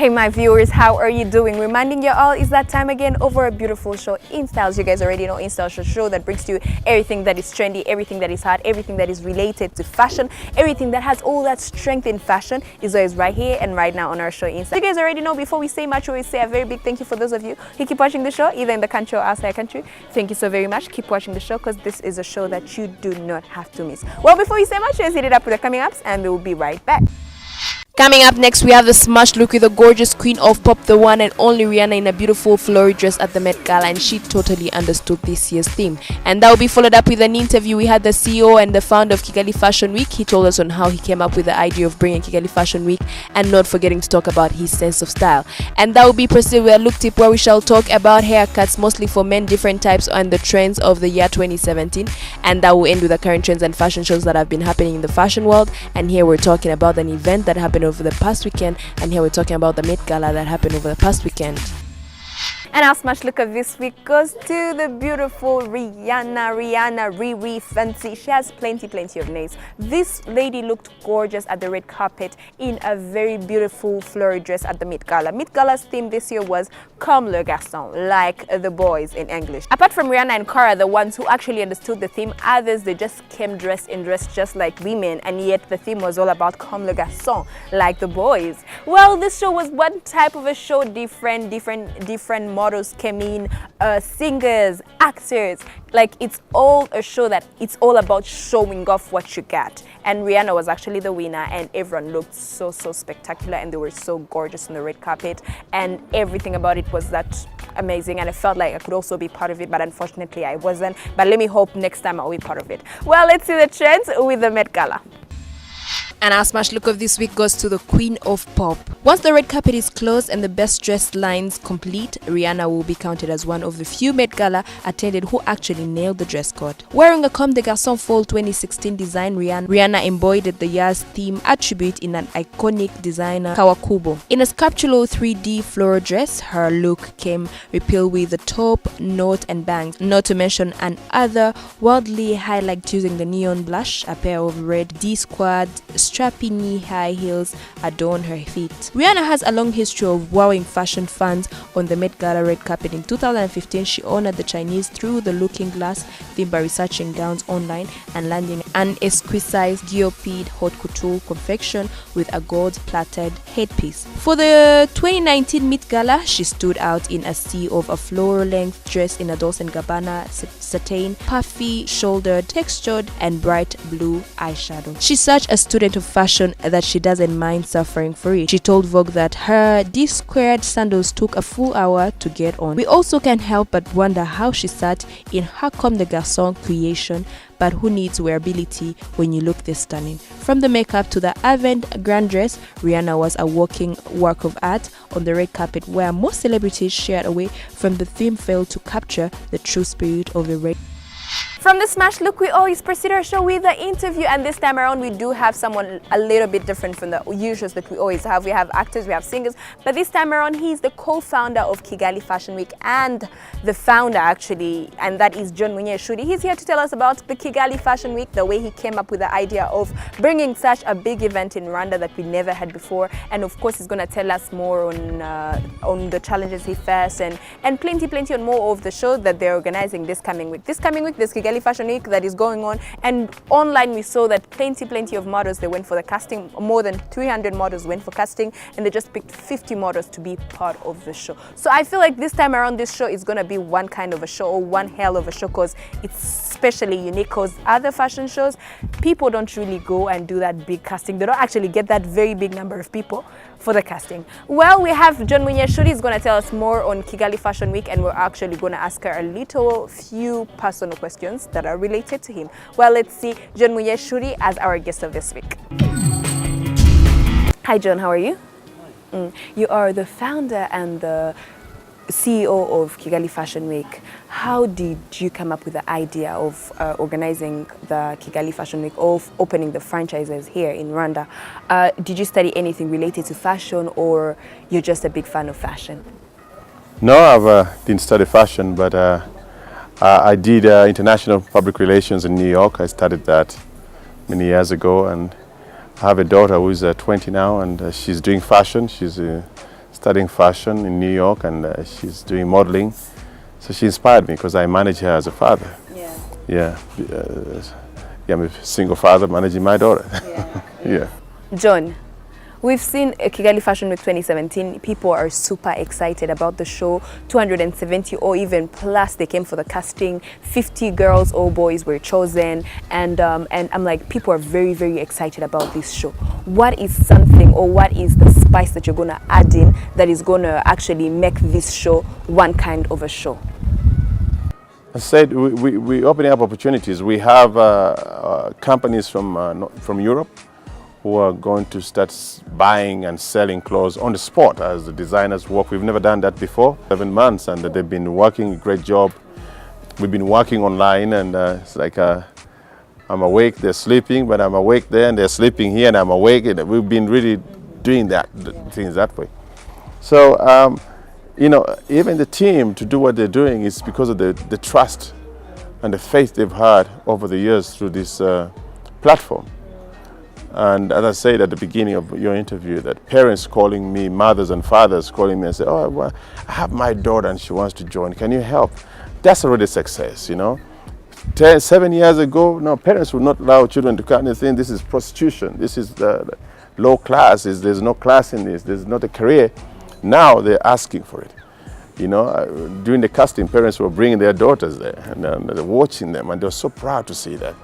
Hey my viewers, how are you doing? Reminding you all, it's that time again over a beautiful show, InStyles. You guys already know InStyles, a show that brings to you everything that is trendy, everything that is hot, everything that is related to fashion, everything that has all that strength in fashion is always right here and right now on our show InStyles. You guys already know, before we say much, we always say a very big thank you for those of you who keep watching the show, either in the country or outside the country. Thank you so very much. Keep watching the show because this is a show that you do not have to miss. Well, before we say much, let's hit it up with the coming ups and we will be right back. Coming up next, we have the smashed look with the gorgeous queen of pop, the one and only Rihanna, in a beautiful floral dress at the Met Gala, and she totally understood this year's theme. And that will be followed up with an interview. We had the CEO and the founder of Kigali Fashion Week. He told us on how he came up with the idea of bringing Kigali Fashion Week, and not forgetting to talk about his sense of style. And that will be preceded with a look tip where we shall talk about haircuts, mostly for men, different types, and the trends of the year 2017. And that will end with the current trends and fashion shows that have been happening in the fashion world. And here we're talking about an event that happened over the past weekend, and here we're talking about the Met Gala that happened over the past weekend. And our smash look of this week goes to the beautiful Rihanna, Riri Fancy. She has plenty of names. This lady looked gorgeous at the red carpet in a very beautiful floral dress at the Met Gala. Met Gala's theme this year was Comme le garçon, like the boys in English. Apart from Rihanna and Cara, the ones who actually understood the theme, others, they just came dressed just like women, and yet the theme was all about Comme le garçon, like the boys. Well, this show was one type of a show, different models came in, singers, actors. Like, it's all a show that it's all about showing off what you got. And Rihanna was actually the winner, and everyone looked so spectacular, and they were so gorgeous on the red carpet, and everything about it was that amazing. And I felt like I could also be part of it, but unfortunately I wasn't. But let me hope next time I'll be part of it. Well, let's see the trends with the Met Gala. And our smash look of this week goes to the queen of pop. Once the red carpet is closed and the best dressed lines complete, Rihanna will be counted as one of the few Met Gala attended who actually nailed the dress code. Wearing a Comme des Garçons Fall 2016 design, Rihanna embodied the year's theme attribute in an iconic designer Kawakubo. In a sculptural 3D floral dress, her look came repealed with the top, note and bangs, not to mention an other worldly highlight using the neon blush. A pair of red D-squared strappy knee-high heels adorn her feet. Rihanna has a long history of wowing fashion fans on the Met Gala red carpet. In 2015, she honored the Chinese through the looking glass theme by researching gowns online and landing an exquisite DOP'd haute couture confection with a gold-plated headpiece. For the 2019 Met Gala, she stood out in a sea of a floor-length dress in a Dolce & Gabbana satin, puffy, shouldered, textured, and bright blue eyeshadow. She's such a student of fashion that she doesn't mind suffering for it. She told Vogue that her D-squared sandals took a full hour to get on. We also can't help but wonder how she sat in her Comme des Garçons creation, but who needs wearability when you look this stunning? From the makeup to the avant-garde dress, Rihanna was a walking work of art on the red carpet, where most celebrities shared away from the theme failed to capture the true spirit of the red. From the smash look, we always proceed our show with the interview, and this time around we do have someone a little bit different from the usuals that we always have. We have actors, we have singers, but this time around he's the co-founder of Kigali Fashion Week and the founder actually, and that is John Bunyeshuri. He's here to tell us about the Kigali Fashion Week, the way he came up with the idea of bringing such a big event in Rwanda that we never had before, and of course he's going to tell us more on the challenges he faced and plenty on more of the shows that they're organizing this coming week. This Kigali Fashion Week that is going on, and online we saw that plenty of models, they went for the casting. More than 300 models went for casting, and they just picked 50 models to be part of the show. So I feel like this time around this show is going to be one kind of a show, or one hell of a show, because it's especially unique, because other fashion shows, people don't really go and do that big casting. They don't actually get that very big number of people for the casting. Well, we have John Bunyeshuri is going to tell us more on Kigali Fashion Week, and we're actually going to ask her a few personal questions that are related to him. Well, let's see John Bunyeshuri as our guest of this week. Hi John, how are you? You are the founder and the CEO of Kigali Fashion Week. How did you come up with the idea of organizing the Kigali Fashion Week, of opening the franchises here in Rwanda? Did you study anything related to fashion, or you're just a big fan of fashion? No, I've didn't study fashion, but I did international public relations in New York. I studied that many years ago, and I have a daughter who's 20 now, and she's doing fashion. She's studying fashion in New York, and she's doing modeling. So she inspired me because I manage her as a father. Yeah. Yeah. Yeah, I'm a single father managing my daughter. Yeah. Yeah. John, we've seen Kigali Fashion Week 2017. People are super excited about the show. 270 or even plus, they came for the casting. 50 girls or boys were chosen. And I'm like, people are very, very excited about this show. What is something, or what is the spice that you're going to add in that is going to actually make this show one kind of a show? I said we're opening up opportunities. We have companies from Europe who are going to start buying and selling clothes on the spot as the designers work. We've never done that before. 7 months, and they've been working a great job. We've been working online, and it's like I'm awake, they're sleeping, but I'm awake there, and they're sleeping here, and I'm awake. And we've been really doing things that way. So, you know, even the team to do what they're doing is because of the trust and the faith they've had over the years through this platform. And as I said at the beginning of your interview, that parents calling me, mothers and fathers calling me and say, oh, well, I have my daughter and she wants to join, can you help? That's already success, you know. 7 years ago, no, parents would not allow children to come and say, this is prostitution, this is the low class, there's no class in this, there's not a career. Now they're asking for it. You know, during the casting, parents were bringing their daughters there, and they're watching them, and they're so proud to see that.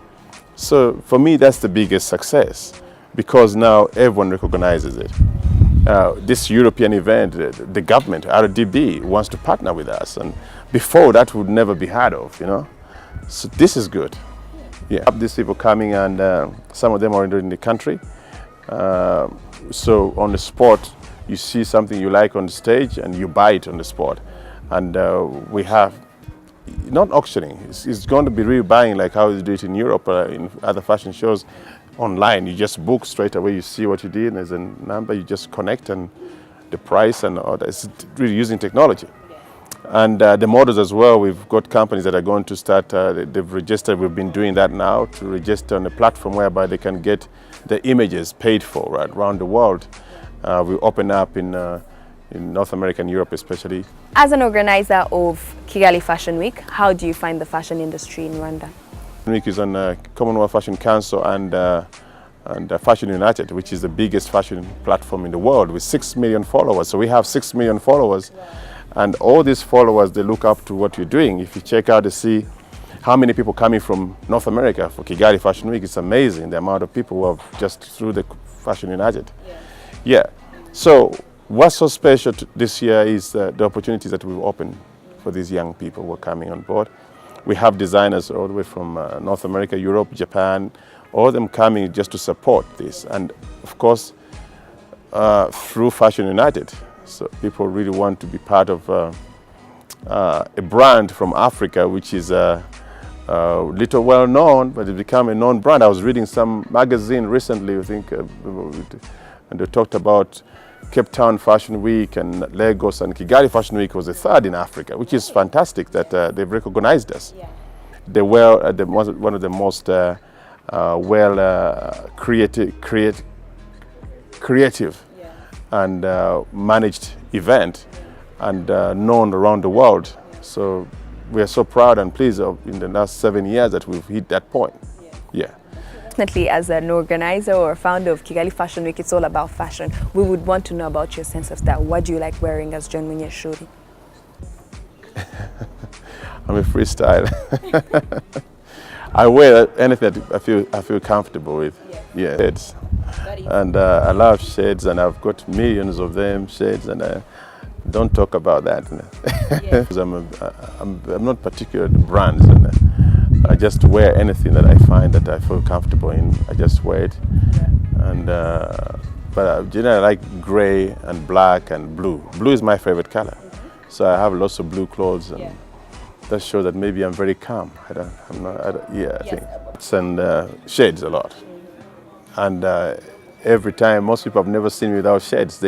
So for me, that's the biggest success, because now everyone recognizes it. This European event, the government, RDB, wants to partner with us, and before that would never be heard of, you know. So this is good. Yeah, these people coming, and some of them are in the country. So on the spot, you see something you like on the stage and you buy it on the spot. And we have, not auctioning, it's going to be really buying like how you do it in Europe, in other fashion shows online. You just book straight away, you see what you did, and there's a number, you just connect, and the price and all that. It's really using technology. And the models as well, we've got companies that are going to start, they've registered, we've been doing that now, to register on a platform whereby they can get the images paid for right around the world. We open up in North America and Europe especially. As an organizer of Kigali Fashion Week, how do you find the fashion industry in Rwanda? Week is on Commonwealth Fashion Council and Fashion United, which is the biggest fashion platform in the world with 6 million followers. So we have 6 million followers, and all these followers, they look up to what you're doing. If you check out to see how many people coming from North America for Kigali Fashion Week, it's amazing the amount of people who have just through the Fashion United. Yeah. So what's so special this year is the opportunities that we've opened for these young people who are coming on board. We have designers all the way from North America, Europe, Japan, all of them coming just to support this. And of course, through Fashion United. So people really want to be part of a brand from Africa, which is little well known, but it's become a known brand. I was reading some magazine recently, I think, and they talked about Cape Town Fashion Week and Lagos, and Kigali Fashion Week was the third in Africa, which is fantastic that they've recognized us. Yeah. They were one of the most creative and managed event and known around the world. So we are so proud and pleased in the last 7 years that we've hit that point. Yeah. Definitely, as an organizer or founder of Kigali Fashion Week, it's all about fashion. We would want to know about your sense of style. What do you like wearing as John Bunyeshuri? I'm a freestyle. I wear anything that I feel comfortable with. Yeah. Shades. And I love shades, and I've got millions of them shades, and don't talk about that. Because I'm not particular to brands, and I just wear anything that I find that I feel comfortable in. I just wear it. And but generally I like gray and black and blue. Blue is my favorite color. So I have lots of blue clothes, and that shows that maybe I'm very calm. I think. And shades a lot. And every time, most people have never seen me without shades.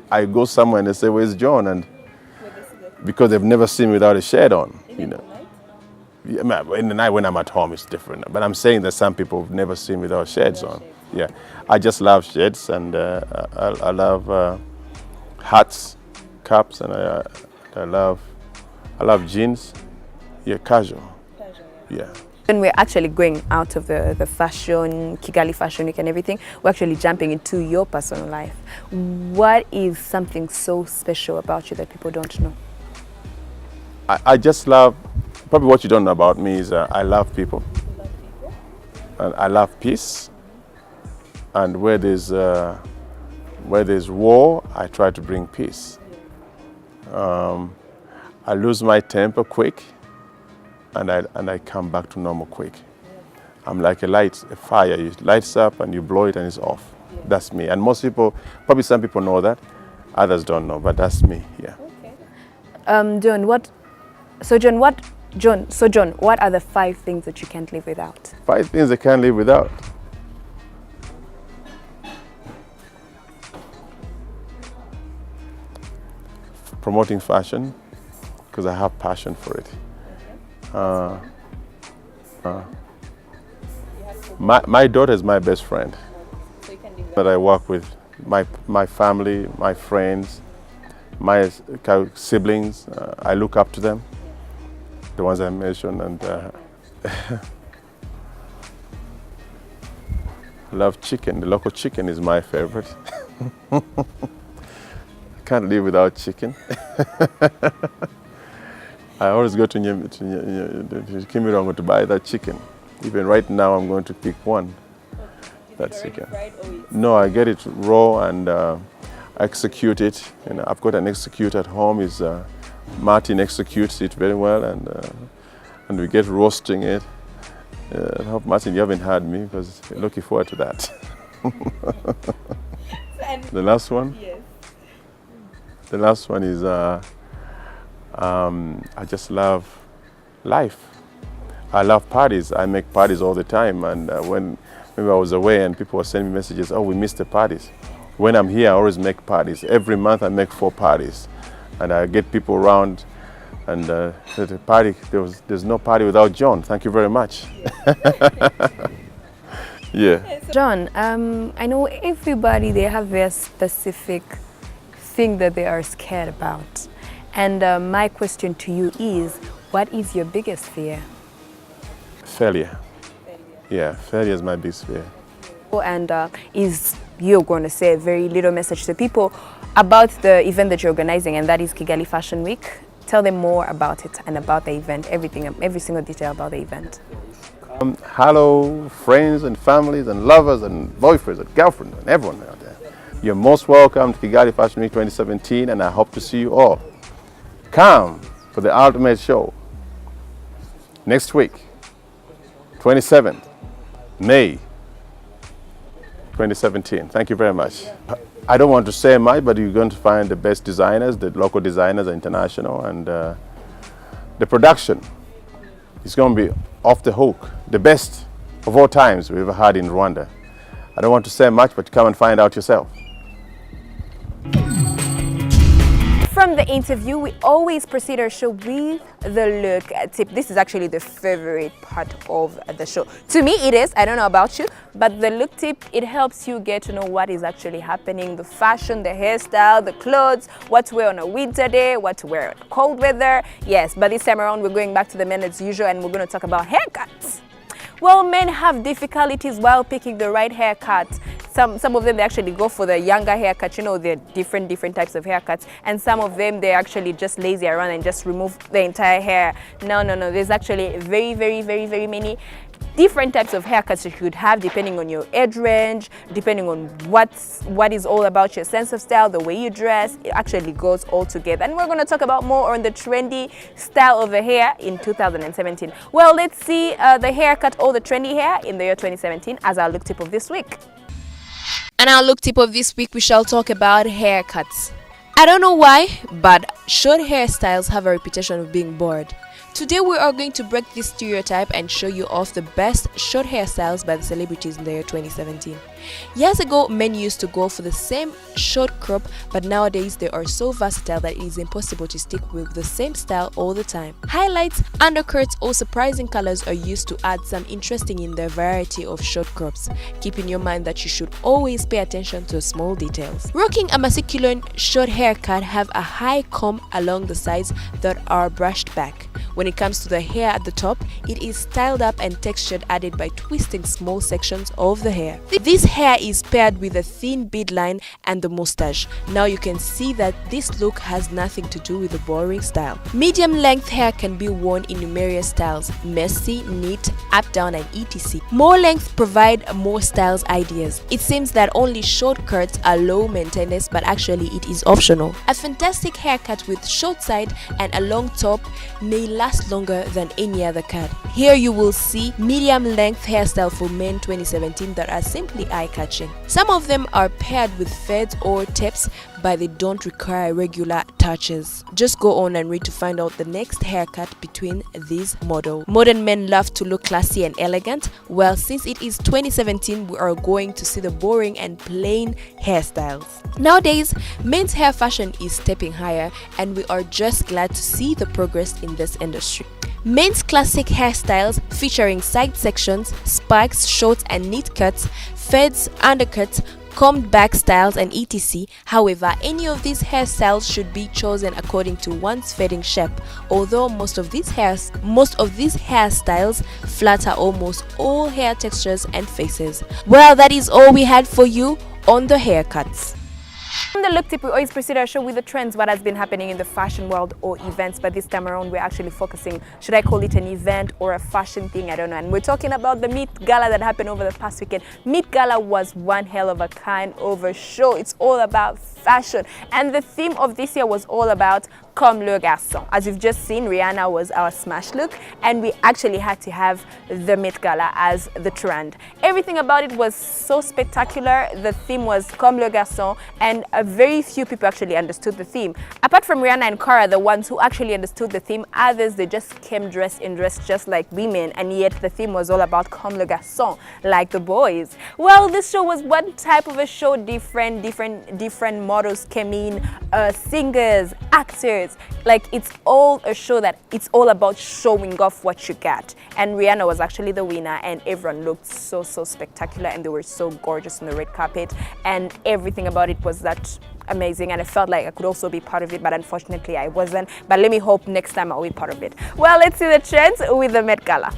I go somewhere and they say, "Where's John?" And because they've never seen me without a shade on, you know. In the night when I'm at home, it's different. But I'm saying that some people have never seen me without shades on. Yeah, I just love shades, and I love hats, caps, and I love jeans. Yeah, casual. Yeah. When we're actually going out of the fashion, Kigali Fashion Week and everything, we're actually jumping into your personal life. What is something so special about you that people don't know? I just love, probably what you don't know about me is I love people. And I love peace. And where there's war, I try to bring peace. I lose my temper quick. And I come back to normal quick. I'm like a fire. It lights up and you blow it and it's off. Yeah. That's me. And most people, probably some people know that, others don't know, but that's me. Yeah. Okay. John, what are the 5 things that you can't live without? 5 things I can't live without. Promoting fashion, because I have passion for it. My daughter is my best friend. So you can do that I work with, my family, my friends, my siblings. I look up to them, the ones I mentioned, and I love chicken. The local chicken is my favorite. I can't live without chicken. I always go to Kimirongo to buy that chicken. Even right now, I'm going to pick one. That's chicken. No, I get it raw and execute it. And I've got an execute at home. Martin executes it very well, and we get roasting it. I hope, Martin, you haven't had me because I'm looking forward to that. The last one? Yes. The last one is I just love life. I love parties. I make parties all the time, and when maybe I was away and people were sending me messages, oh, we missed the parties. When I'm here, I always make parties. Every month I make 4 parties, and I get people around, and the party, there's no party without John. Thank you very much. Yeah. John, I know everybody, they have their specific thing that they are scared about. And my question to you is, what is your biggest fear? Failure. Yeah, failure is my biggest fear. And is you're going to say a very little message to people about the event that you're organizing, and that is Kigali Fashion Week. Tell them more about it and about the event, everything, every single detail about the event. Hello, friends and families and lovers and boyfriends and girlfriends and everyone out there. You're most welcome to Kigali Fashion Week 2017, and I hope to see you all. Come for the ultimate show next week, 27th May 2017. Thank you very much. I don't want to say much, but you're going to find the best designers, the local designers, international, and the production is going to be off the hook, the best of all times we've ever had in Rwanda. I don't want to say much, but come and find out yourself. From the interview, we always proceed our show with the look tip. This is actually the favorite part of the show. To me, it is. I don't know about you, but the look tip, it helps you get to know what is actually happening, the fashion, the hairstyle, the clothes, what to wear on a winter day, what to wear in cold weather. Yes, but this time around, we're going back to the men as usual, and we're going to talk about haircuts. Well, men have difficulties while picking the right haircut. Some of them, they actually go for the younger haircut. You know, there are different types of haircuts. And some of them, they actually just lazy around and just remove the entire hair. No. There's actually very many different types of haircuts you could have depending on your age range, depending on what is all about your sense of style, the way you dress. It actually goes all together. And we're going to talk about more on the trendy style of the hair in 2017. Well, let's see the haircut or the trendy hair in the year 2017 as our look tip of this week. And our look tip of this week, we shall talk about haircuts. I don't know why, but short hairstyles have a reputation of being bored. Today we are going to break this stereotype and show you off the best short hairstyles by the celebrities in the year 2017. Years ago, men used to go for the same short crop, but nowadays they are so versatile that it is impossible to stick with the same style all the time. Highlights, undercuts, or surprising colors are used to add some interesting in the variety of short crops. Keep in your mind that you should always pay attention to small details. Rocking a masculine short haircut have a high comb along the sides that are brushed back. When it comes to the hair at the top, it is styled up and textured, added by twisting small sections of the hair. This hair is paired with a thin bead line and the mustache. Now you can see that this look has nothing to do with the boring style. Medium length hair can be worn in numerous styles: messy, neat, up, down, and etc. More length provide more styles ideas. It seems that only short cuts are low maintenance, but actually it is optional. A fantastic haircut with short side and a long top may last longer than any other cut. Here you will see medium length hairstyle for men 2017 that are simply eye-catching. Some of them are paired with fades or tips, but they don't require regular touches. Just go on and read to find out the next haircut between these models. Modern men love to look classy and elegant. Well, since it is 2017, we are going to see the boring and plain hairstyles. Nowadays, men's hair fashion is stepping higher, and we are just glad to see the progress in this industry. Men's classic hairstyles featuring side sections, spikes, shorts and neat cuts, fades, undercuts, combed back styles and etc. However, any of these hairstyles should be chosen according to one's fading shape, although most of these hairstyles flatter almost all hair textures and faces. Well, that is all we had for you on the haircuts. On the look tip, we always proceed our show with the trends, what has been happening in the fashion world or events, but this time around we're actually focusing, should I call it an event or a fashion thing, I don't know. And we're talking about the Met Gala that happened over the past weekend. Met Gala was one hell of a kind of a show. It's all about fashion, and the theme of this year was all about Comme le garçon. As you've just seen, Rihanna was our smash look, and we actually had to have the Met Gala as the trend. Everything about it was so spectacular. The theme was Comme le garçon, and very few people actually understood the theme. Apart from Rihanna and Cara, the ones who actually understood the theme, others, they just came dressed just like women, and yet the theme was all about Comme le garçon, like the boys. Well, this show was one type of a show, different models came in, singers, actors. Like, it's all a show that it's all about showing off what you got. And Rihanna was actually the winner, and everyone looked so spectacular, and they were so gorgeous on the red carpet, and everything about it was that amazing, and I felt like I could also be part of it, but unfortunately I wasn't. But let me hope next time I'll be part of it. Well, let's see the trends with the Met Gala.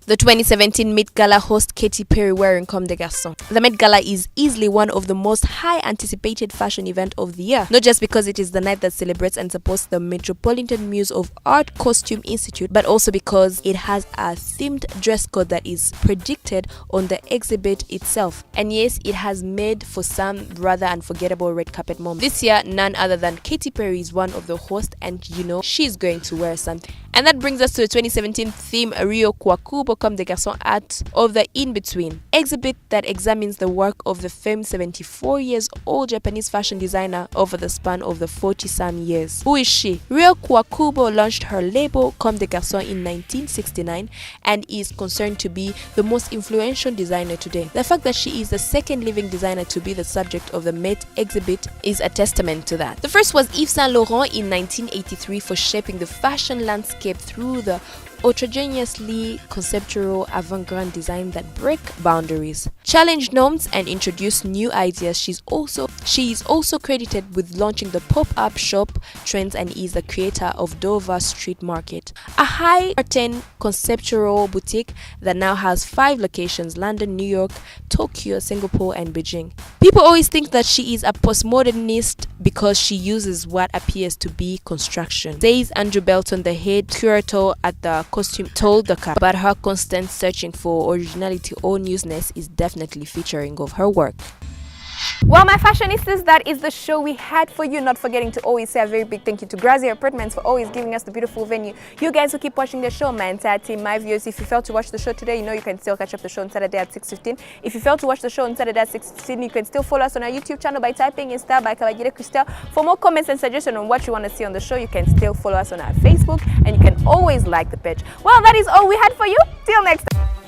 The 2017 Met Gala host Katy Perry wearing Comme des Garçons. The Met Gala is easily one of the most high anticipated fashion event of the year, not just because it is the night that celebrates and supports the Metropolitan Muse of Art Costume Institute, but also because it has a themed dress code that is predicted on the exhibit itself. And yes, it has made for some rather unforgettable red carpet moments. This year, none other than Katy Perry is one of the hosts, and you know she's going to wear something. And that brings us to the 2017 theme Rio Kwakubo Comme des Garçons Art of the In-Between exhibit that examines the work of the famed 74-year-old Japanese fashion designer over the span of the 40-some years. Who is she? Rio Kwakubo launched her label Comme des Garçons in 1969 and is considered to be the most influential designer today. The fact that she is the second living designer to be the subject of the Met exhibit is a testament to that. The first was Yves Saint Laurent in 1983 for shaping the fashion landscape through the outrageously conceptual avant-garde design that break boundaries, challenge norms, and introduce new ideas. She is also credited with launching the pop-up shop trends and is the creator of Dover Street Market, a high-end conceptual boutique that now has 5 locations: London, New York, Tokyo, Singapore, and Beijing. People always think that she is a postmodernist because she uses what appears to be construction, says Andrew Belton, the head curator at the costume, told the Cap. But her constant searching for originality or newness is definitely featuring of her work. Well, my fashionistas, that is the show we had for you. Not forgetting to always say a very big thank you to Grazia Apartments for always giving us the beautiful venue. You guys who keep watching the show, my entire team, my viewers, if you failed to watch the show today, you know you can still catch up the show on Saturday at 6:15. If you failed to watch the show on Saturday at 6:15, you can still follow us on our YouTube channel by typing in Star by KABAGIRE Christelle. For more comments and suggestions on what you want to see on the show, you can still follow us on our Facebook, and you can always like the page. Well, that is all we had for you. Till next time.